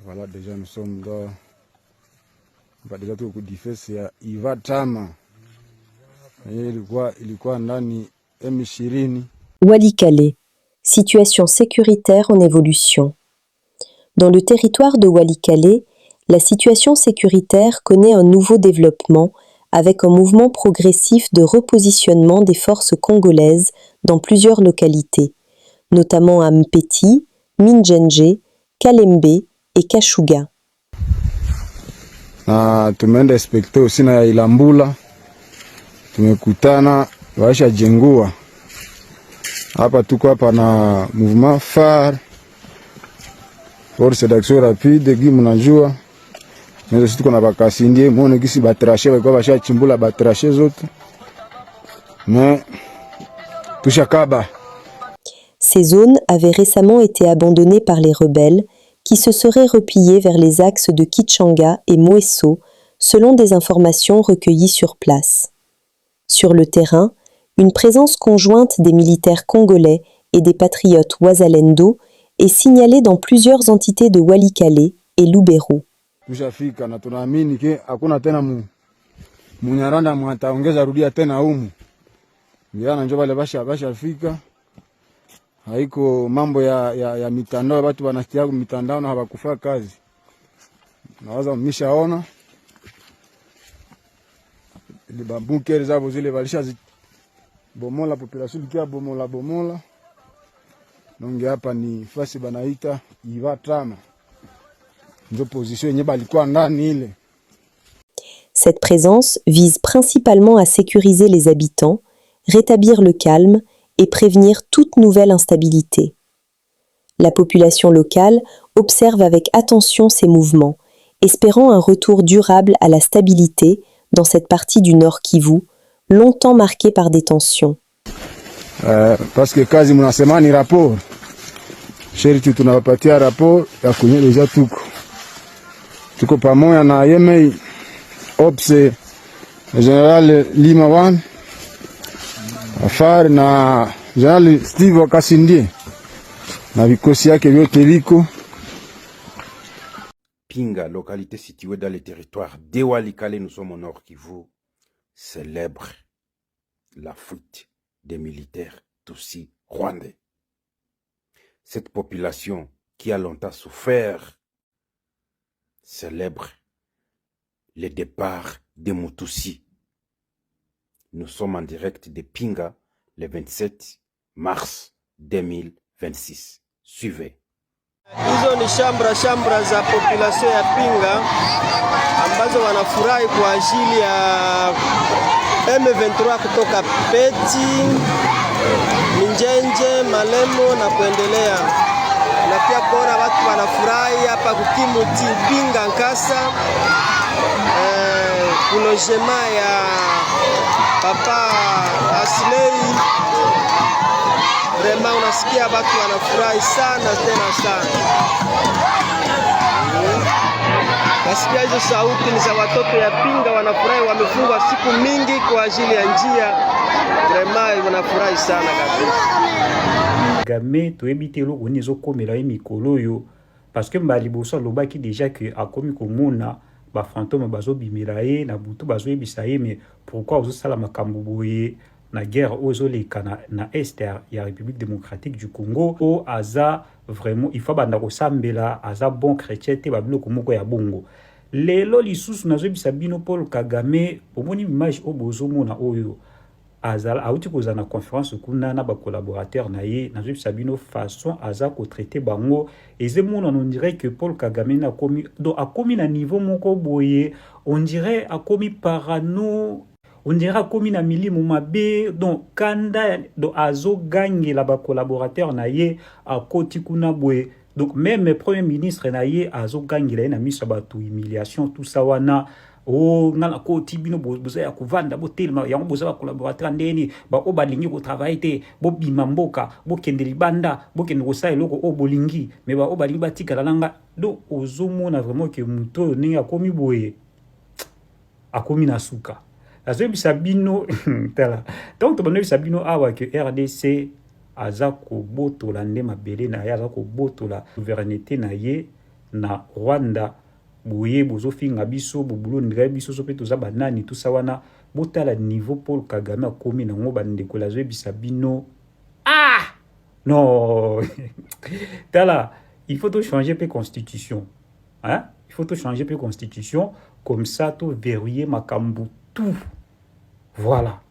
Voilà, déjà nous sommes dans déjà tuko kudifesi ya Iva Tama. Ilikuwa ndani M20. Walikale, situation sécuritaire en évolution. Dans le territoire de Walikale, la situation sécuritaire connaît un nouveau développement avec un mouvement progressif de repositionnement des forces congolaises dans plusieurs localités, notamment à Mpeti, Minjenje, Kalembe et Kashuga. Na tumeenda inspekte aussi na ya Ilambula, tumekutana waisha jengua hapa. Tuko hapa na mouvement phare force d'action rapide gi mnajua ndio sisi tuko na bakasindie muone kisi batrashe walikuwa basha chimbula batrashe zote mais tushakaba. Ces zones avaient récemment été abandonnées par les rebelles qui se seraient repliés vers les axes de Kichanga et Mweso, selon des informations recueillies sur place. Sur le terrain, une présence conjointe des militaires congolais et des patriotes Wazalendo est signalée dans plusieurs entités de Walikale et Lubero. Tushafika na tunaamini ke hakuna tena Munyarwanda mwataongeza rudia tena humu. Ngiana njoo wale bashafika. Haiko mambo ya mitandao, watu wanasikia mitandao na hawakufanya kazi. Nawaza mmeshaona ile bunker zao zile bomola, population ikia bomola. Nonge hapa ni fasi banaita Iva Tama. Ndio position yenye balikuwa ndani ile. Cette présence vise principalement à sécuriser les habitants, rétablir le calme et prévenir toute nouvelle instabilité. La population locale observe avec attention ces mouvements, espérant un retour durable à la stabilité dans cette partie du Nord Kivu, longtemps marquée par des tensions. Parce que kazi mnasema ni rapport. Sheriti tunawapatia rapport ya kunyeleza tuko pamoja na Yemei Opse General Lima Wan Afar na General Steve Kasindie na vikosi yake vyote liko. Pinga, localité située dans le territoire de Walikale, nous sommes au Nord Kivu, célèbre la fuite des militaires Tutsi rwandais. Cette population qui a longtemps souffert célèbre le départ de Mutusi. Nous sommes en direct de Pinga le 27 mars 2026. Suivez. Hizo ni shambra za population ya Pinga ambazo wanafurahi kwa ajili ya M23 kutoka Peti, Minjenje, Malemo na kuendelea. Na pia kuona watu wanafurahi hapa kukimuti Pinga Nkasa, kulojema ya Papa Aslei. Vraiment unasikia watu wanafurahi sana tena sana. Nasikia hizo sauti ni za watoto ya Pinga wanafurahi, wamefungwa siku mingi kwa ajili ya njia. Vraiment wanafurahi sana kabisa. Game toyebite eloko nini ezokomela ye mikolo oyo parce que mbali boso alobaki déjà que akomi komona bafantôme bazobimela ye na butu bazoyebisa ye mais pourquoi ozosala makambo boye na guerre oyo ezoleka na est ya République démocratique du Congo o aza vraiment il faut banda kosambela aza bon chrétien te babiloko moko ya bongo. Lelo lisusu nazoyebisa bino Paul Kagame omoni image oyo bozomona oyo azala auti kozana conférence kuna na ba collaborateur na ye nazoyebisa bino façon aza ko traiter bango ezemona on dirait que Paul Kagame na akomi na niveau moko boye, on dirait akomi parano, on dirait akomi na milimo mabe, donc kanda do azo gagner la ba collaborateur na ye akoti kuna boye. Donc même premier ministre na ye azo gagner na miso batu humiliation tout ça wana. Oh ngala ko tibino boza ya kuvanda bo telma yango boza ba collaborateur ndeni ba o balingi ko travailler te bo bima mboka bo kendeli banda bo kende ko sa eloko o bolingi mais ba o balingi batika langa do ozomona vraiment que muto ninga komi boye akomi na suka azo bisabino tala donc to bano bisabino awa que RDC aza ko botola nde mabele na ya aza ko botola souveraineté na ye na Rwanda boye bozofinga biso bobulo ndira biso so pe toza banani tout ça wana botala niveau Paul Kagame akomi nango bandeko la zoyebisa bino non tala il faut tout changer pe constitution hein, il faut tout changer pe constitution comme ça tout verrouiller makambu tout voilà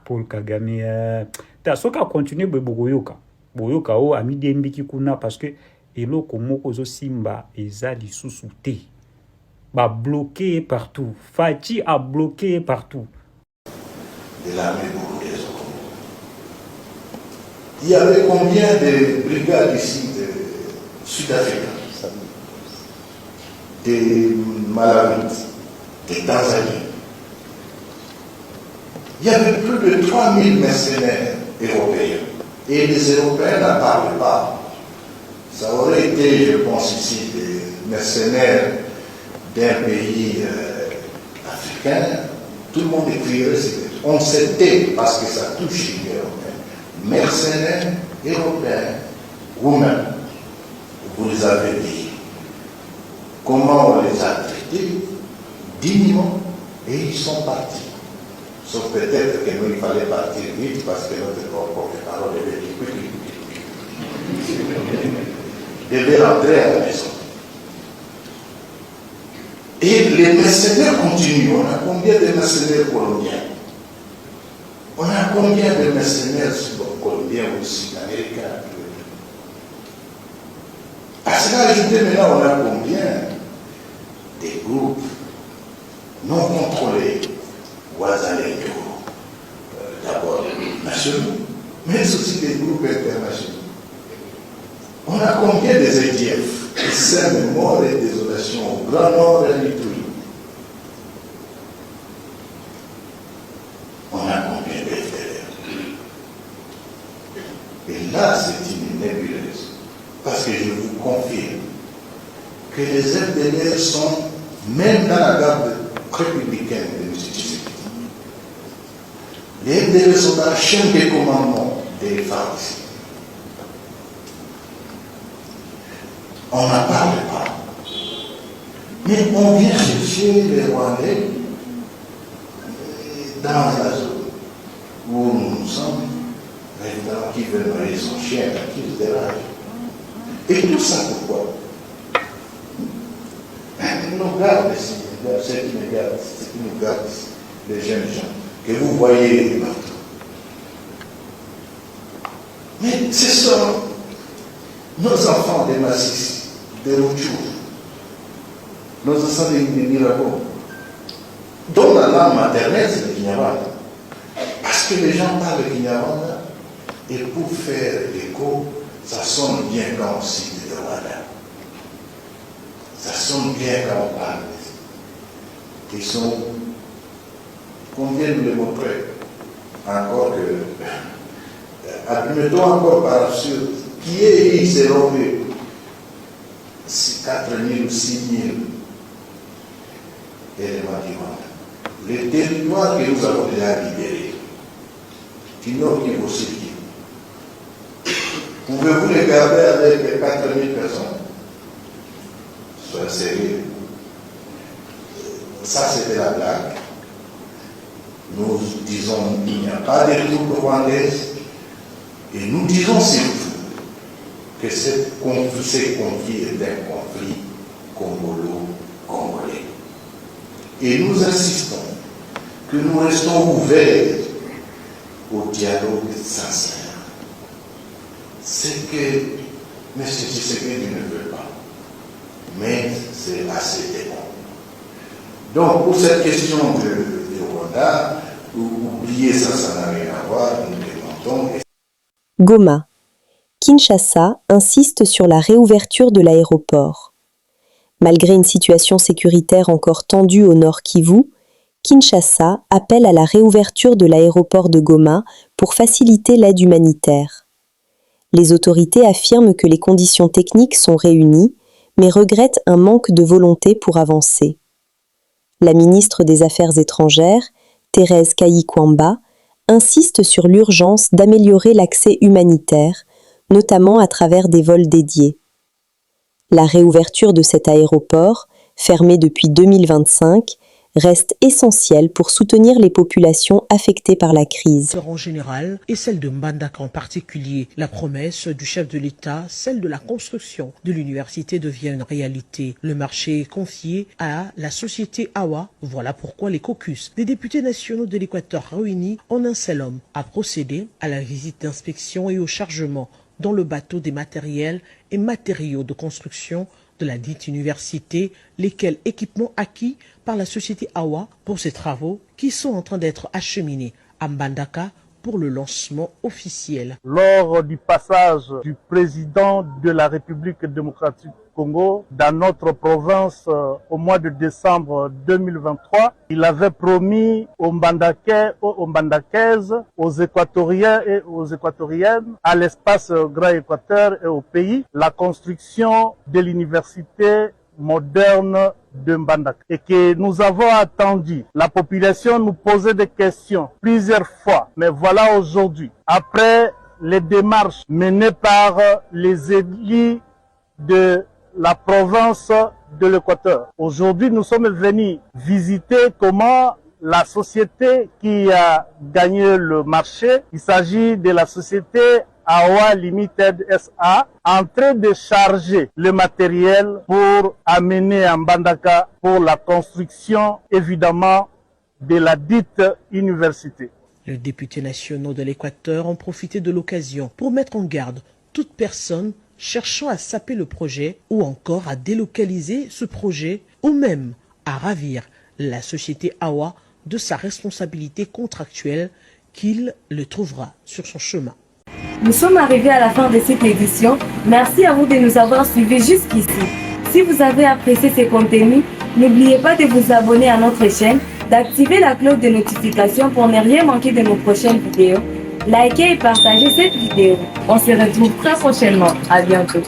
Paul Kagame ta soka continuer boyoka o ami dembiki kuna parce que eloko moko zo simba eza lisusu te ba bloqué partout Fachi a bloqué partout de l'armée burundaise. Il y avait combien de brigades ici de Sud-Africains, des Malawites, des Tanzaniens. Il y avait plus de 3000 mercenaires européens. Et les Européens n'en parlent pas. Ça aurait été, je pense ici, des mercenaires d'un pays africain. Tout le monde écrirait, on s'était, parce que ça touche les Européens. Mercenaires européens, vous-même, vous les avez dit. Comment on les a traités? Dignement, et ils sont partis. Sauf peut-être que nous, il fallait partir vite parce que notre porte-parole devait rentrer à la maison. Et les mercenaires continuent. On a combien de mercenaires colombiens? On a combien de mercenaires colombiens ou sud-américains? À cela ajouté, maintenant, on a combien des groupes non contrôlés, Ouazalendo, d'abord nationaux, mais aussi des groupes internationaux. On a combien des EDF, des scènes morts et désolation au Grand Nord et à l'Itourie? On a combien de FDLR? Et là, c'est une nébuleuse. Parce que je vous confirme que les FDLR sont, même dans la garde républicaine de M. Tshisekedi, les FDLR sont dans la chaîne de commandement des FARC. On n'en parle pas. Mais on vient chercher les Rwandais dans la zone où nous sommes, maintenant qui veut noyer son chien, qui se dérange. Et tout ça pourquoi? Nous gardent ici, ceux qui nous gardent, les jeunes gens, que vous voyez partout. Mais ce sont nos enfants des Massis, des Rutshuru, nos enfants des Mirabo, dont la langue maternelle c'est le Kinyarwanda. Parce que les gens parlent le Kinyarwanda, et pour faire l'écho, ça sonne bien quand on cite le Rwanda. Ça sonne bien quand on parle. Ils sont, combien nous les montrer encore que, admettons encore par absurde, qui est dit selon eux, 4 000 ou 6 000 éléments du Rwanda. Les territoires que nous avons déjà libérés, qui n'ont qui vos circuits, pouvez-vous les garder avec 4 000 personnes? Soyez sérieux. Ça, c'était la blague. Nous disons qu'il n'y a pas de troupes rwandaises. Et nous disons surtout que ce conflit est un conflit congolo-congolais. Et nous insistons que nous restons ouverts au dialogue sincère. Ce que M. Tshisekedi ne veut pas. Mais c'est assez démon. Donc, pour cette question de Rwanda, oubliez ça, ça n'a rien à voir, nous demandons. Goma. Kinshasa insiste sur la réouverture de l'aéroport. Malgré une situation sécuritaire encore tendue au nord Kivu, Kinshasa appelle à la réouverture de l'aéroport de Goma pour faciliter l'aide humanitaire. Les autorités affirment que les conditions techniques sont réunies, mais regrettent un manque de volonté pour avancer. La ministre des Affaires étrangères, Thérèse Kayi-Kwamba, insiste sur l'urgence d'améliorer l'accès humanitaire, notamment à travers des vols dédiés. La réouverture de cet aéroport, fermé depuis 2025, reste essentielle pour soutenir les populations affectées par la crise. En général et celle de Mbandaka en particulier, la promesse du chef de l'État, celle de la construction de l'université devient une réalité. Le marché est confié à la société AWA. Voilà pourquoi les caucus des députés nationaux de l'Équateur réunis en un seul homme a procédé à la visite d'inspection et au chargement dans le bateau des matériels et matériaux de construction de la dite université, lesquels équipements acquis par la société AWA pour ces travaux qui sont en train d'être acheminés à Mbandaka pour le lancement officiel. Lors du passage du président de la République démocratique du Congo dans notre province au mois de décembre 2023, il avait promis aux Mbandakais, aux Mbandakaises, aux Équatoriens et aux Équatoriennes, à l'espace Grand Équateur et au pays, la construction de l'université moderne de Mbandaka et que nous avons attendu. La population nous posait des questions plusieurs fois, mais voilà aujourd'hui, après les démarches menées par les élus de la province de l'Équateur. Aujourd'hui, nous sommes venus visiter comment la société qui a gagné le marché, il s'agit de la société AWA Limited SA, en train de charger le matériel pour amener à Mbandaka pour la construction, évidemment, de la dite université. Les députés nationaux de l'Équateur ont profité de l'occasion pour mettre en garde toute personne cherchant à saper le projet ou encore à délocaliser ce projet ou même à ravir la société AWA de sa responsabilité contractuelle qu'il le trouvera sur son chemin. Nous sommes arrivés à la fin de cette édition. Merci à vous de nous avoir suivis jusqu'ici. Si vous avez apprécié ces contenus, n'oubliez pas de vous abonner à notre chaîne, d'activer la cloche de notification pour ne rien manquer de nos prochaines vidéos. Likez et partagez cette vidéo. On se retrouve très prochainement. À bientôt.